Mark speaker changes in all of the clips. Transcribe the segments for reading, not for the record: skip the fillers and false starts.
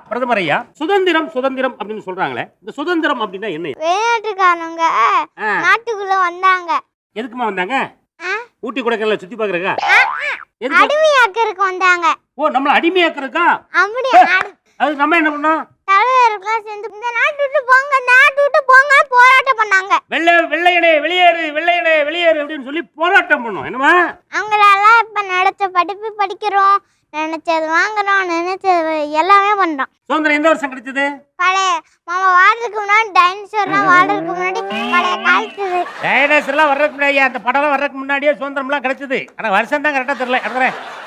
Speaker 1: பிரதமர் ஐயா, சுதந்திரம் சுதந்திரம் அப்படின்னு சொல்றாங்களே, இந்த சுதந்திரம் அப்படின்னா என்ன?
Speaker 2: வெளிநாட்டுக்காரங்க நாட்டுக்குள்ள வந்தாங்க.
Speaker 1: எதுக்குமா வந்தாங்க? ஊட்டி கொடைக்கானல சுத்தி பாக்குறக்கா?
Speaker 2: அடிமையாக்கிறதுக்கு வந்தாங்க.
Speaker 1: ஓ, நம்மள அடிமையாக்குறதுக்கா?
Speaker 2: அப்படி
Speaker 1: அது நம்ம என்ன பண்ணோம்?
Speaker 2: தலைவர்கள்லாம் சேர்ந்து இந்த நாட்டு விட்டு போங்க, நாட்டு விட்டு போங்க போராட்டம் பண்ணாங்க.
Speaker 1: வெள்ளையனே வெளியேறு, வெள்ளையனே வெளியேறு அப்படின்னு சொல்லி போராட்டம் பண்ணோம். என்னமா?
Speaker 2: அவங்களால இப்ப நடத்த படிப்பு படிக்கிறோம், நினைச்சது வாங்குறோம், நினைச்சது எல்லாமே பண்றோம்.
Speaker 1: சுதந்திரம் எந்த வருஷம் கிடைச்சது?
Speaker 2: பழைய மாமா வாடுறதுக்கு முன்னாடி டைனோசர்லாம் வாடுறதுக்கு முன்னாடி பழைய காலத்துது.
Speaker 1: டைனோசர்லாம் வர்றதுக்கு முன்னாடியே, அந்த படம்லாம் வர்றதுக்கு முன்னாடியே சுதந்திரம்லாம் கிடைச்சது. ஆனா வருஷம் தான் கரெக்டா தெரியல. அடுத்த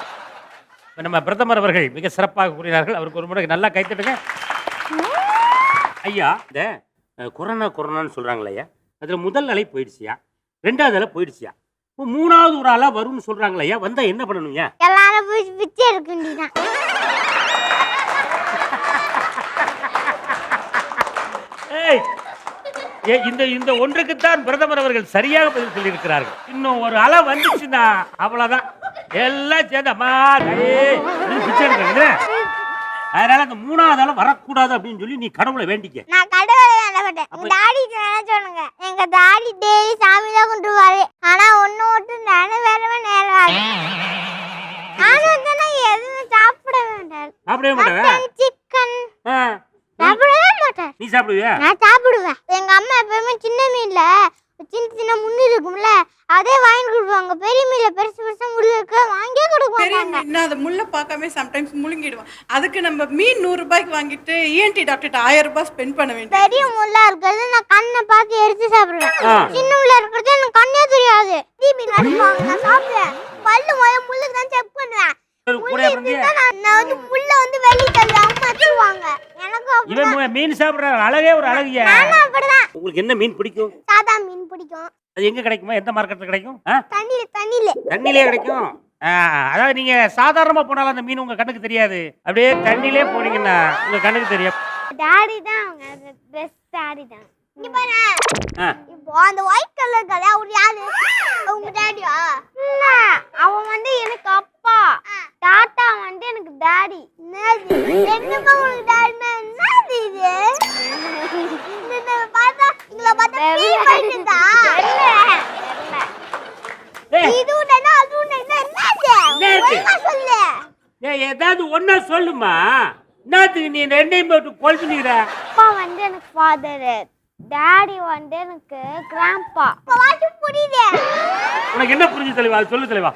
Speaker 1: நம்ம பிரதமர் அவர்கள் மிக சிறப்பாக கூறினார்கள். அவருக்கு ஒரு முறை நல்லா கைத்தட்டுங்க ஐயா. இந்த கொரோனான்னு சொல்றாங்களே ஐயா, அதுல முதல் அலை போயிடுச்சியா, ரெண்டாவது அலை போயிடுச்சியா, இப்போ மூணாவது ஒரு அலை வரும்னு சொல்றாங்களே ஐயா, வந்தா என்ன பண்ணணுங்க?
Speaker 2: எல்லாரும் போய் பிச்சை எடுக்க வேண்டியதான்.
Speaker 1: இந்த ஒன்றுக்குத்தான் பிரதமர் அவர்கள் சரியாக பதில் சொல்லியிருக்கிறார்கள். இன்னும் ஒரு அலை வந்துச்சுன்னா அவ்வளவுதான், எல்லாம் சேர்ந்து அம்மா பிச்சை எடுக்கிறது. அதனால அந்த மூணாவது அலை வரக்கூடாது அப்படின்னு சொல்லி நீ கடவுளை வேண்டிக்க.
Speaker 2: நான் கடவுளை வேண்டப்பட்டேன். டாடி சொன்னாங்க, எங்க டாடி டெய்லி சாமி தான் கொண்டுவாரு, ஆனா ஒண்ணு மட்டும் நானே வேறவே நேரம் எதுவுமே சாப்பிட வேண்டாம்.
Speaker 1: சாப்பிடவே மாட்டேன்.
Speaker 2: சிக்கன் சாப்பிடவே மாட்டேன்.
Speaker 1: நீ சாப்பிடுவியா?
Speaker 2: நான் சாப்பிடுவேன். எங்க அம்மா எப்பவுமே சின்ன மீன்ல சின்ன சின்ன முள்ளு இருக்கும்ல, அதே வாங்கி கொடுப்பாங்க. பெரிய மீன்ல பெருசு பெருசா முள்ளு இருக்கு, வாங்கியே கொடுப்பாங்க.
Speaker 3: நான் அந்த முள்ளை பார்க்காம சம்டைம்ஸ் முழுங்கிடுவேன். அதுக்கு நம்ம மீன் 100 ரூபாய்க்கு வாங்கிட்டு ENT டாக்டர் 1000 ரூபாய் ஸ்பெண்ட் பண்ண வேண்டியது.
Speaker 2: பெரிய முள்ளா இருக்கிறது நான் கண்ணை பார்த்து எடுத்து சாப்பிடுவேன். சின்ன முள்ளா இருக்கிறது எனக்கு கண்ணே தெரியாது. மீன் அடிப்பாங்க, நான் சாப்பிடுவேன். பல்லு முள்ளுக்கு தான் செக் பண்ணுவேன்.
Speaker 1: மீன் சாப்பிடுற அழகே ஒரு அழகியா. உங்களுக்கு என்ன மீன் பிடிக்கும்?
Speaker 2: சாதா மீன் பிடிக்கும்.
Speaker 1: அது எங்க கிடைக்குமா? எந்த மார்க்கெட்ல கிடைக்கும்?
Speaker 2: தண்ணிலே
Speaker 1: கிடைக்கும். அதாவது நீங்க சாதாரணமா போனாலும் அந்த மீன் உங்க கண்ணுக்கு தெரியாது, அப்படியே தண்ணிலே போனீங்கன்னா உங்க கண்ணுக்கு தெரியும்.
Speaker 2: டாடி தான் அவங்க பெஸ்ட் டாடி தான். இங்க பாரு, இப்போ அந்த ஒயிட் கலர் கலை அவர் யாரு? உங்க டாடியா? இல்ல, அவன் வந்து எனக்கு அப்பா, தாத்தா வந்து எனக்கு டாடி. என்னப்பா உங்களுக்கு டாடினா என்னது இது? இந்த பார்த்தா இங்கள பார்த்தா ஃபீல் பண்ணிட்டா. இது உடனே அது உடனே என்னது? சொல்லு.
Speaker 1: ஏதாவது ஒண்ணா சொல்லுமா. என்னத்துக்கு நீ ரெண்டையும் போட்டு கொல்பினிக்கிற?
Speaker 2: அப்பா வந்து எனக்கு ஃபாதர், டாடி வந்து எனக்கு கிராண்ட்பா. வாட் புரியுது?
Speaker 1: உனக்கு என்ன புரிஞ்சு தலைவா? சொல்லு தலைவா.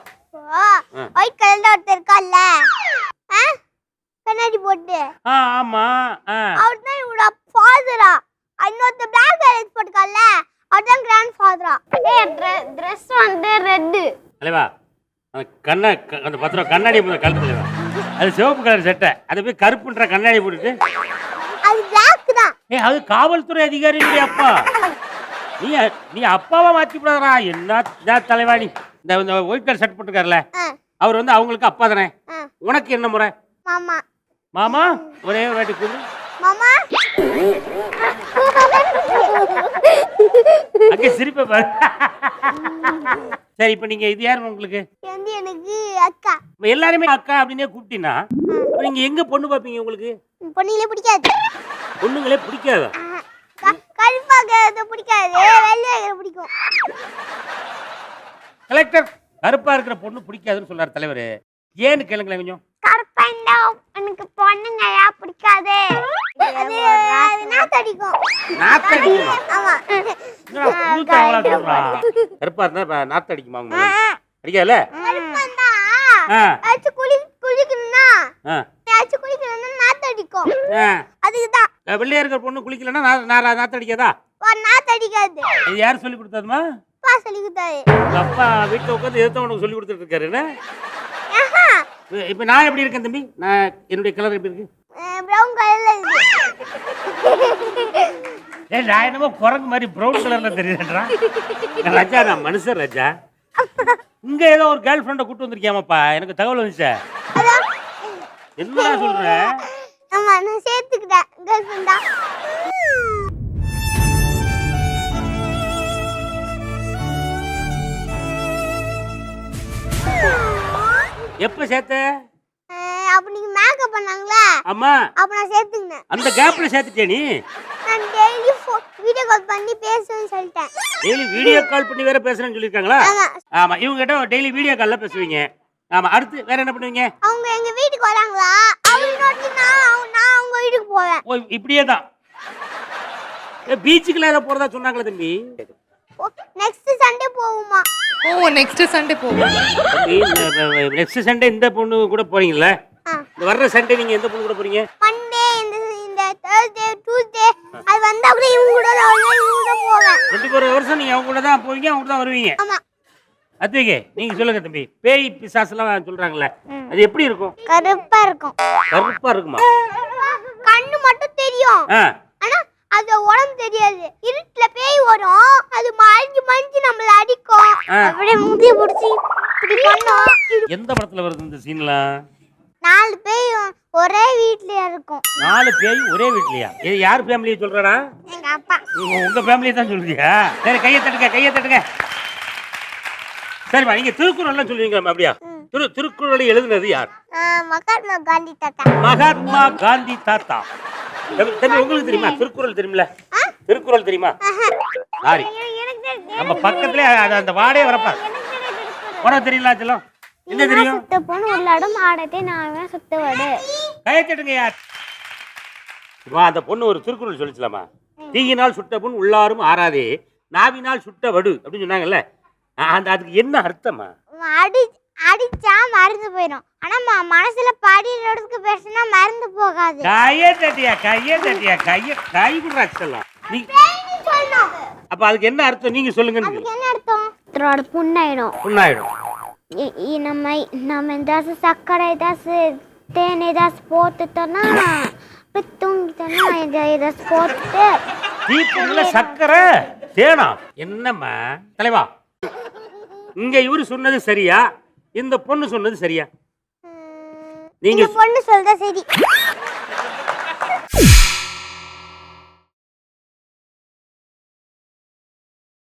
Speaker 2: ஒயிட் கலர்ல ஒருத்தர் இருக்கால்ல, கண்ணாடி போட்டு.
Speaker 1: ஆமா,
Speaker 2: அவர் தான் இவரோட ஃபாதரா. இன்னொருத்தர் பிளாக் கலர் போட்டுக்கால்ல, அவர் தான் கிராண்ட் ஃபாதரா. ட்ரெஸ் வந்து ரெட்
Speaker 1: தலைவா. அந்த 10 ரூபா கண்ணாடி கழுத்து தலைவா, அது சிவப்பு கலர் சட்டை, அதை போய் கருப்புன்ற கண்ணாடி போட்டுட்டு
Speaker 2: அது பிளாக் தான்.
Speaker 1: அது காவல்துறை அதிகாரி அப்பா. நீ அப்பாவா மாத்தி விடாதா? என்ன தலைவா நீ? இந்த ஒயிட் கலர் ஷர்ட் போட்டுக்காருல, அவர் வந்து அவங்களுக்கு அப்பா தானே. உனக்கு என்ன முறை?
Speaker 2: மாமா.
Speaker 1: மாமா ஒரே ஒரு வாட்டி கூடு.
Speaker 2: மாமா
Speaker 1: அங்கே சிரிப்பை பாரு. சரி, இப்ப நீங்க இது யாரு உங்களுக்கு?
Speaker 2: எனக்கு அக்கா.
Speaker 1: எல்லாருமே அக்கா அப்படின்னே கூப்பிட்டீங்கன்னா நீங்க எங்க பொண்ணு பாப்பீங்க? உங்களுக்கு
Speaker 2: பொண்ணுங்களே பிடிக்காது.
Speaker 1: பொண்ணுங்களே பிடிக்காதா?
Speaker 2: கருப்பாக பிடிக்காது, வெள்ளையாக பிடிக்கும்.
Speaker 1: கலெக்டர், கருப்பா இருக்கிற பொண்ணு பிடிக்காதுன்னு சொல்றாரு தலைவர். ஏன்னு கேளுங்களேன் கொஞ்சம்.
Speaker 2: கருப்பா எனக்கு பொண்ணுங்களா பிடிக்காது. அது நாத்தடிக்கும்.
Speaker 1: நாத்தடிக்குமா?
Speaker 2: ஆமா.
Speaker 1: கருப்பா இருந்தா நாத்தடிக்குமா? அடிக்காதுல.
Speaker 2: கருப்பா அச்சு குளிக்கணும்னா நாத்தடிக்கும். அதுக்குதான்.
Speaker 1: வெள்ளையா இருக்கிற பொண்ணு குளிக்கலன்னா நாத்தடிக்காதா?
Speaker 2: நாத்தடிக்காது.
Speaker 1: இது யாரு சொல்லி கொடுத்ததுமா?
Speaker 2: அப்பா சொல்லி கொடுத்தாரு.
Speaker 1: அப்பா வீட்டுல உட்காந்து எதுவும் உனக்கு சொல்லி கொடுத்துட்டு இருக்காரு. இப்ப நான் எப்படி இருக்கேன் தம்பி? நான் என்னுடைய கலர் எப்படி இருக்கு?
Speaker 2: பிரவுன் கலர்ல இருக்கு.
Speaker 1: நான் என்னமோ குரங்கு மாதிரி பிரவுன் கலர்ல தெரியுதுன்றா. ராஜா, நான் மனுஷன் ராஜா. இங்க ஏதோ ஒரு கேர்ள் ஃப்ரெண்டை கூட்டு வந்திருக்கியாமாப்பா, எனக்கு தகவல் வந்துச்சா? என்ன சொல்ற?
Speaker 2: ஆமா, நான் சேர்த்துக்கிட்டேன் கேர்ள் ஃப்ரெண்டா.
Speaker 1: எப்ப சேர்த்த?
Speaker 2: அப்ப நீங்க மேக்கப் பண்ணாங்களா,
Speaker 1: ஆமா.
Speaker 2: அப்ப நான் சேர்த்துக்கினேன்.
Speaker 1: அந்த கேப்ல சேர்த்துட்டே நீ?
Speaker 2: நான் டெய்லி வீடியோ கால் பண்ணி பேசுவேன்னு சொல்லிட்டேன்.
Speaker 1: டெய்லி வீடியோ கால் பண்ணி வேற பேசுறேன்னு சொல்லிருக்காங்களா?
Speaker 2: ஆமா.
Speaker 1: ஆமா, இவங்க கிட்ட டெய்லி வீடியோ கால்ல பேசுவீங்க. ஆமா, அடுத்து வேற என்ன பண்ணுவீங்க?
Speaker 2: அவங்க எங்க வீட்டுக்கு வராங்களா, அவங்க நோட்டி நான் அவங்க வீட்டுக்கு போவேன்.
Speaker 1: ஓ, இப்படியே தான். பீச்சுக்குள்ள ஏதோ போறதா சொன்னாங்களே தம்பி.
Speaker 2: நெக்ஸ்ட் சண்டே போவோமா?
Speaker 3: ஓ நெக்ஸ்ட் சண்டே போவோம்.
Speaker 1: நெக்ஸ்ட் சண்டே இந்த பொண்ணு கூட போறீங்கல்ல? இந்த வர்ற சண்டே நீங்க எந்த பொண்ணு கூட போறீங்க?
Speaker 2: மண்டே, இந்த Thursday, Tuesday அது வந்தா கூட இவங்க கூட போவேன்.
Speaker 1: 24 வருஷம் நீங்க அவங்க கூட தான் போவீங்க, அவங்க கூட தான் வருவீங்க.
Speaker 2: ஆமா.
Speaker 1: அத்திகே நீங்க சொல்லுங்க தம்பி. பேய் பிசாசுலாம் சொல்றாங்கல்ல, அது எப்படி இருக்கும்?
Speaker 2: கருப்பா இருக்கும்.
Speaker 1: கருப்பா இருக்குமா?
Speaker 2: கண்ணு மட்டும் தெரியும், ஆனா அது உடம்பு தெரியாது. இருட்டுல பேய் வரும், அது மறைஞ்சு நம்மள அடிக்கும். அப்படியே முடி புடிச்சு இப்படி பண்ணோம்.
Speaker 1: எந்த படத்துல வருது இந்த சீன்லாம்?
Speaker 2: 4 பேய் ஒரே வீட்ல இருக்கும்.
Speaker 1: 4 பேய் ஒரே வீட்லயா? இது யார் ஃபேமிலியை சொல்றடா?
Speaker 2: எங்க அப்பா.
Speaker 1: உங்க ஃபேமிலியை தான் சொல்றியா? சரி, கையை தட்டுங்க. சரிம்மா, நீங்க திருக்குறள்லாம் சொல்லுவீங்களா? அப்படியா? திருக்குறளை எழுதுனது யார்?
Speaker 2: மகாத்மா காந்தி தாத்தா.
Speaker 1: மகாத்மா காந்தி தாத்தா. தம்பி உங்களுக்கு தெரியுமா திருக்குறள்? தெரியுமில? திருக்குறள் தெரியுமா? சாரி, நம்ம பக்கத்துல அந்த வாடே வரப்பா. உனக்கு தெரியல செல்லம்? என்ன தெரியும்?
Speaker 2: சுத்த பொண்ணு உள்ளாடும் ஆடத்தை நான் சுத்த வடு.
Speaker 1: கையை தட்டுங்க யார்? அந்த பொண்ணு ஒரு திருக்குறள் சொல்லிச்சலாமா? தீயினால் சுட்ட பொண்ணு உள்ளாரும் ஆறாதே, நாவினால் சுட்ட வடு அப்படின்னு சொன்னாங்கல்ல, அதுக்கு என்ன அர்த்தமா?
Speaker 2: அடிச்சா மறந்து போயிடும், ஆனா மனசுல படிக்கிறதுக்கு பேசினா மறந்து போகாது.
Speaker 1: கையை தட்டியா கை குடுறா செல்லம். அப்ப அதுக்கு என்ன அர்த்தம் நீங்க சொல்லுங்க.
Speaker 2: என்ன அர்த்தம்? புண்ணாயிடும். நம்ம ஏதாச்சும் சர்க்கரை ஏதாச்சும் தேன் ஏதாச்சும் போட்டுட்டோம்னா தூங்கிட்டோம்னா ஏதாச்சும் போட்டுட்டு
Speaker 1: தீப்புல சர்க்கரை தேனா என்னம்மா தலைவா? இங்க இவரு சொன்னது சரியா, இந்த பொண்ணு சொன்னது சரியா?
Speaker 2: நீங்க பொண்ணு சொல்றத சரி.